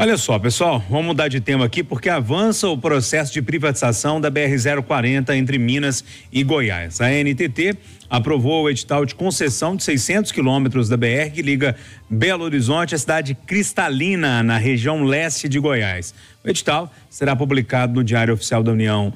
Olha só, pessoal, vamos mudar de tema aqui porque avança o processo de privatização da BR-040 entre Minas e Goiás. A ANTT aprovou o edital de concessão de 600 quilômetros da BR que liga Belo Horizonte à cidade Cristalina, na região leste de Goiás. O edital será publicado no Diário Oficial da União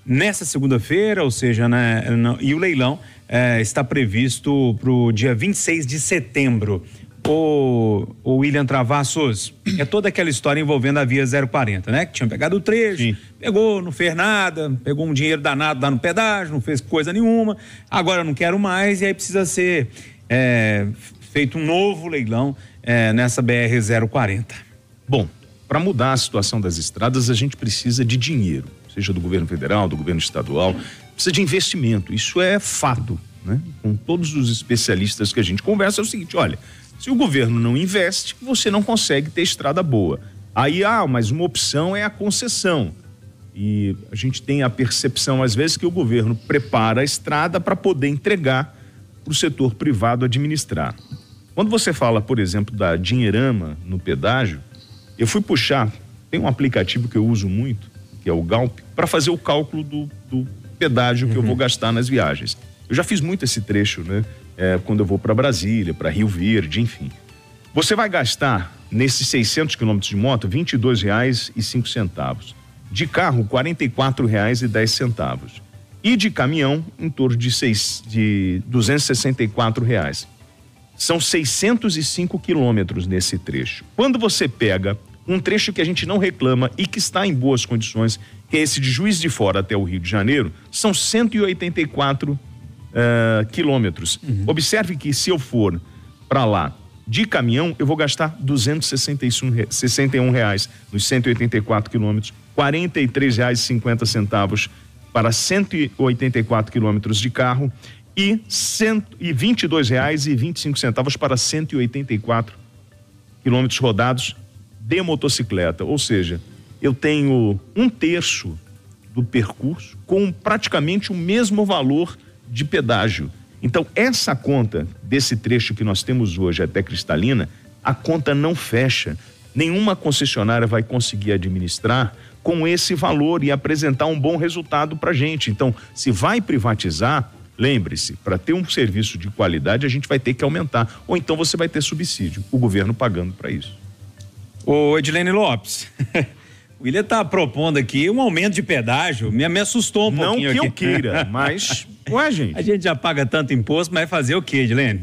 nesta segunda-feira, ou seja, e o leilão está previsto para o dia 26 de setembro. O William Travassos, é toda aquela história envolvendo a Via 040, né? Que tinha pegado o trecho, sim, pegou, não fez nada, pegou um dinheiro danado lá no pedágio, não fez coisa nenhuma, agora não quero mais, e aí precisa ser feito um novo leilão nessa BR-040. Bom, para mudar a situação das estradas, a gente precisa de dinheiro, seja do governo federal, do governo estadual, precisa de investimento, isso é fato, né? Com todos os especialistas que a gente conversa, é o seguinte, olha, se o governo não investe, você não consegue ter estrada boa. Aí, mas uma opção é a concessão. E a gente tem a percepção, às vezes, que o governo prepara a estrada para poder entregar para o setor privado administrar. Quando você fala, por exemplo, da Dinheirama no pedágio, eu fui puxar, tem um aplicativo que eu uso muito, que é o Galp, para fazer o cálculo do pedágio que eu vou gastar nas viagens. Eu já fiz muito esse trecho, né? Quando eu vou para Brasília, para Rio Verde, enfim. Você vai gastar, nesses 600 quilômetros de moto, R$ 22,05. De carro, R$ 44,10. E de caminhão, em torno de R$ 264. São 605 quilômetros nesse trecho. Quando você pega um trecho que a gente não reclama e que está em boas condições, que é esse de Juiz de Fora até o Rio de Janeiro, são 184 quilômetros. Observe que se eu for para lá de caminhão, eu vou gastar R$ 261 nos 184 quilômetros, R$ 43,50 para 184 quilômetros de carro e R$ 22,25 para 184 quilômetros rodados de motocicleta. Ou seja, eu tenho 1/3 do percurso com praticamente o mesmo valor de pedágio. Então, essa conta desse trecho que nós temos hoje até Cristalina, a conta não fecha. Nenhuma concessionária vai conseguir administrar com esse valor e apresentar um bom resultado para a gente. Então, se vai privatizar, lembre-se, para ter um serviço de qualidade, a gente vai ter que aumentar. Ou então você vai ter subsídio, o governo pagando para isso. Ô, Edilene Lopes, o William está propondo aqui um aumento de pedágio, me assustou um pouquinho aqui. Não que eu queira, mas, gente. A gente já paga tanto imposto, mas vai fazer o quê, Edilene?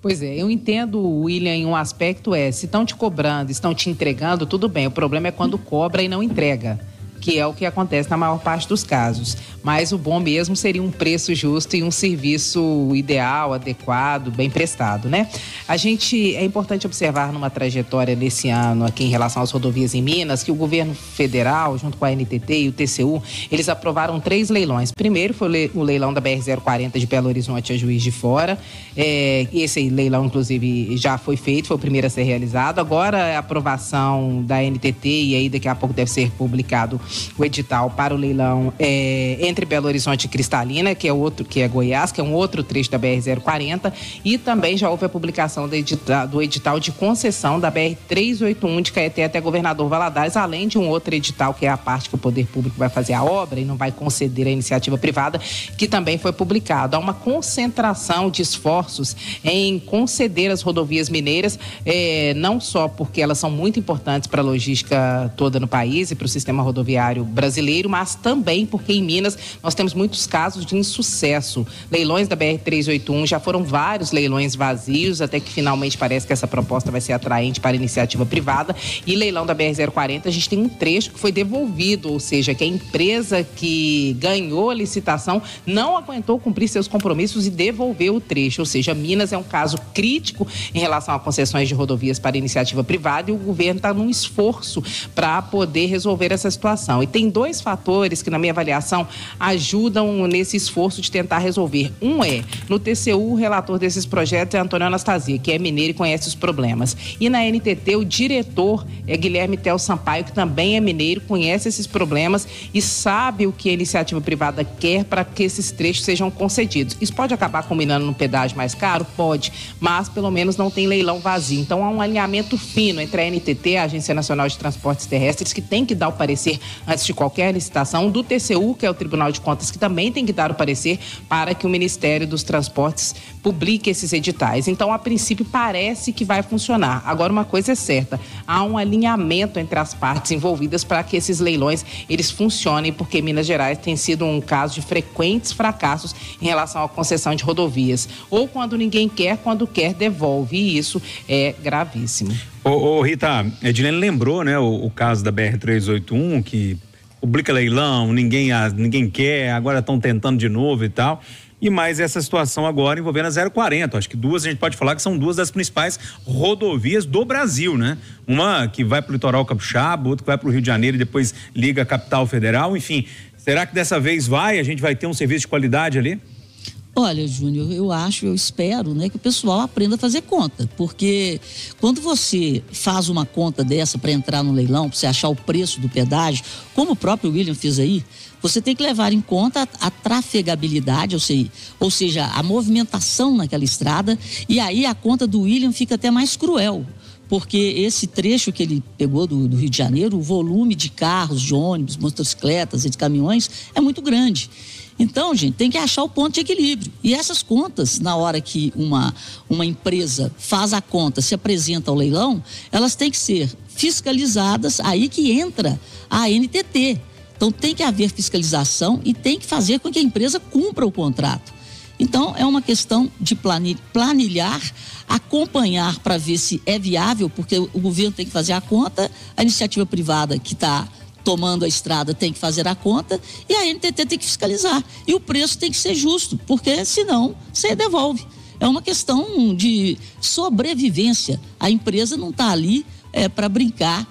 Pois é, eu entendo, William, em um aspecto se estão te cobrando, estão te entregando, tudo bem, o problema é quando cobra e não entrega, que é o que acontece na maior parte dos casos. Mas o bom mesmo seria um preço justo e um serviço ideal, adequado, bem prestado, né? É importante observar numa trajetória nesse ano aqui em relação às rodovias em Minas, que o governo federal, junto com a ANTT e o TCU, eles aprovaram 3 leilões. Primeiro foi o leilão da BR-040 de Belo Horizonte a Juiz de Fora. Esse leilão, inclusive, já foi feito, foi o primeiro a ser realizado. Agora a aprovação da ANTT, e aí daqui a pouco deve ser publicado o edital para o leilão entre Belo Horizonte e Cristalina, que é Goiás, que é um outro trecho da BR-040, e também já houve a publicação do edital de concessão da BR-381 de Caeté até Governador Valadares, além de um outro edital, que é a parte que o poder público vai fazer a obra e não vai conceder a iniciativa privada, que também foi publicado. Há uma concentração de esforços em conceder as rodovias mineiras, não só porque elas são muito importantes para a logística toda no país e para o sistema rodoviário brasileiro, mas também porque em Minas nós temos muitos casos de insucesso. Leilões da BR-381, já foram vários leilões vazios, até que finalmente parece que essa proposta vai ser atraente para a iniciativa privada. E leilão da BR-040, a gente tem um trecho que foi devolvido, ou seja, que a empresa que ganhou a licitação não aguentou cumprir seus compromissos e devolveu o trecho. Ou seja, Minas é um caso crítico em relação a concessões de rodovias para a iniciativa privada, e o governo está num esforço para poder resolver essa situação. licitação. E tem 2 fatores que, na minha avaliação, ajudam nesse esforço de tentar resolver. Um é, no TCU, o relator desses projetos é Antônio Anastasia, que é mineiro e conhece os problemas. E na NTT, o diretor é Guilherme Tel Sampaio, que também é mineiro, conhece esses problemas e sabe o que a iniciativa privada quer para que esses trechos sejam concedidos. Isso pode acabar combinando num pedágio mais caro? Pode, mas pelo menos não tem leilão vazio. Então há um alinhamento fino entre a NTT, a Agência Nacional de Transportes Terrestres, que tem que dar o parecer antes de qualquer licitação, do TCU, que é o Tribunal de Contas, que também tem que dar o parecer para que o Ministério dos Transportes publique esses editais. Então, a princípio, parece que vai funcionar. Agora, uma coisa é certa, há um alinhamento entre as partes envolvidas para que esses leilões, eles funcionem, porque Minas Gerais tem sido um caso de frequentes fracassos em relação à concessão de rodovias. Ou quando ninguém quer, quando quer, devolve. E isso é gravíssimo. Rita, a Edilene lembrou, né, o caso da BR-381, que publica leilão, ninguém quer, agora estão tentando de novo e tal. E mais essa situação agora envolvendo a 040. Acho que a gente pode falar que são 2 das principais rodovias do Brasil, né? Uma que vai para o litoral capixaba, outra que vai para o Rio de Janeiro e depois liga a capital federal. Enfim, será que dessa vez a gente vai ter um serviço de qualidade ali? Olha, Júnior, eu espero, né, que o pessoal aprenda a fazer conta, porque quando você faz uma conta dessa para entrar no leilão, para você achar o preço do pedágio, como o próprio William fez aí, você tem que levar em conta a trafegabilidade, ou seja, a movimentação naquela estrada, e aí a conta do William fica até mais cruel, porque esse trecho que ele pegou do Rio de Janeiro, o volume de carros, de ônibus, motocicletas e de caminhões é muito grande. Então, gente, tem que achar o ponto de equilíbrio. E essas contas, na hora que uma empresa faz a conta, se apresenta ao leilão, elas têm que ser fiscalizadas, aí que entra a ANTT. Então, tem que haver fiscalização e tem que fazer com que a empresa cumpra o contrato. Então, é uma questão de planilhar, acompanhar para ver se é viável, porque o governo tem que fazer a conta, a iniciativa privada que está tomando a estrada tem que fazer a conta e a NTT tem que fiscalizar. E o preço tem que ser justo, porque senão você devolve. É uma questão de sobrevivência. A empresa não está ali para brincar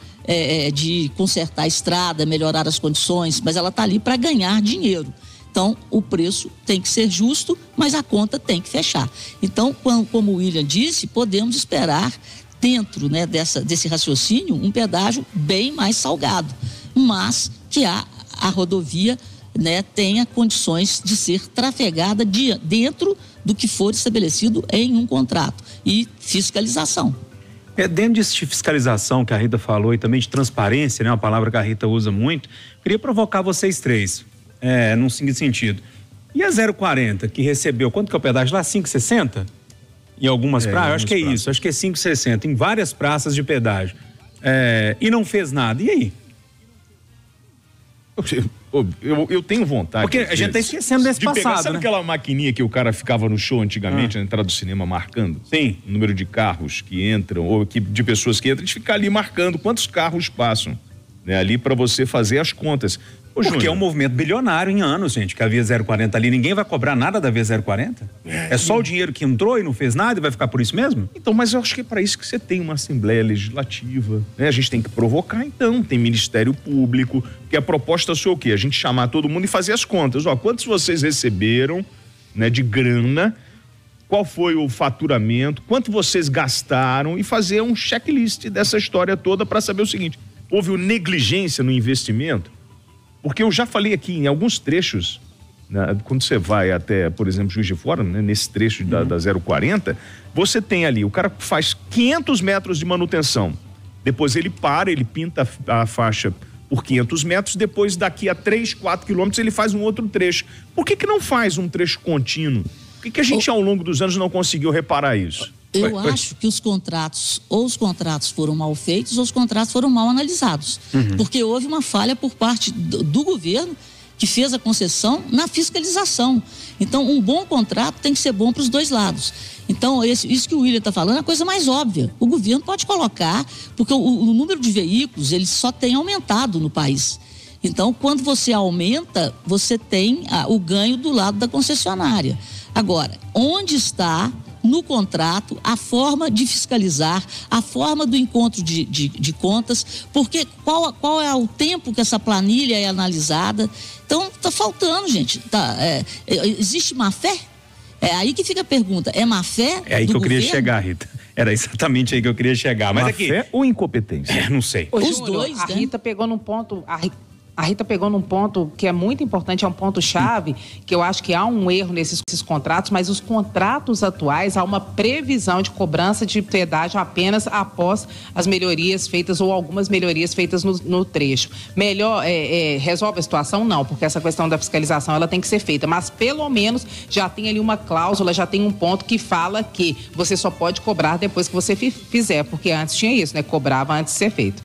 de consertar a estrada, melhorar as condições, mas ela está ali para ganhar dinheiro. Então, o preço tem que ser justo, mas a conta tem que fechar. Então, como o William disse, podemos esperar, dentro, né, desse raciocínio, um pedágio bem mais salgado, mas que a rodovia, né, tenha condições de ser trafegada dentro do que for estabelecido em um contrato e fiscalização. Dentro de fiscalização que a Rita falou e também de transparência, né, uma palavra que a Rita usa muito, queria provocar vocês 3, num seguinte sentido. E a 040 que recebeu, quanto que é o pedágio lá? 5,60? Em algumas praças? Acho que é isso, acho que é 5,60 em várias praças de pedágio. E não fez nada. E aí? Eu tenho vontade. Porque a gente está esquecendo desse passado, pegar, sabe, né? aquela maquininha que o cara ficava no show antigamente, na entrada do cinema, marcando? Sim. O número de carros que entram, ou de pessoas que entram, a gente fica ali marcando quantos carros passam, né, ali para você fazer as contas. Porque é um movimento bilionário em anos, gente, que a Via 040 ali, ninguém vai cobrar nada da Via 040? É só o dinheiro que entrou e não fez nada e vai ficar por isso mesmo? Então, mas eu acho que é para isso que você tem uma Assembleia Legislativa, né? A gente tem que provocar, então, tem Ministério Público, que a proposta é o quê? A gente chamar todo mundo e fazer as contas. Quantos vocês receberam, né, de grana, qual foi o faturamento, quanto vocês gastaram e fazer um checklist dessa história toda para saber o seguinte: houve negligência no investimento? Porque eu já falei aqui em alguns trechos, né, quando você vai até, por exemplo, Juiz de Fora, né, nesse trecho da 040, você tem ali, o cara faz 500 metros de manutenção, depois ele pinta a faixa por 500 metros, depois daqui a 3, 4 quilômetros ele faz um outro trecho. Por que não faz um trecho contínuo? Por que a gente ao longo dos anos não conseguiu reparar isso? Eu acho que os contratos foram mal feitos ou os contratos foram mal analisados. Porque houve uma falha por parte do governo que fez a concessão na fiscalização. Então, um bom contrato tem que ser bom para os dois lados. Então, isso que o William está falando é a coisa mais óbvia. O governo pode colocar, porque o número de veículos, ele só tem aumentado no país. Então, quando você aumenta, você tem o ganho do lado da concessionária. Agora, onde está no contrato a forma de fiscalizar, a forma do encontro de contas, porque qual é o tempo que essa planilha é analisada. Então, está faltando, gente. Existe má fé? É aí que fica a pergunta. É má fé? É aí que eu queria governo? chegar, Rita. Era exatamente aí que eu queria chegar. Mas Má aqui. fé ou incompetência? Não sei. Os Júnior, dois, a né? Rita pegou num ponto. A Rita pegou num ponto que é muito importante, é um ponto-chave, que eu acho que há um erro nesses contratos, mas os contratos atuais, há uma previsão de cobrança de pedágio apenas após as melhorias feitas ou algumas melhorias feitas no trecho. Melhor, resolve a situação? Não, porque essa questão da fiscalização ela tem que ser feita, mas pelo menos já tem ali uma cláusula, já tem um ponto que fala que você só pode cobrar depois que você fizer, porque antes tinha isso, né? Cobrava antes de ser feito.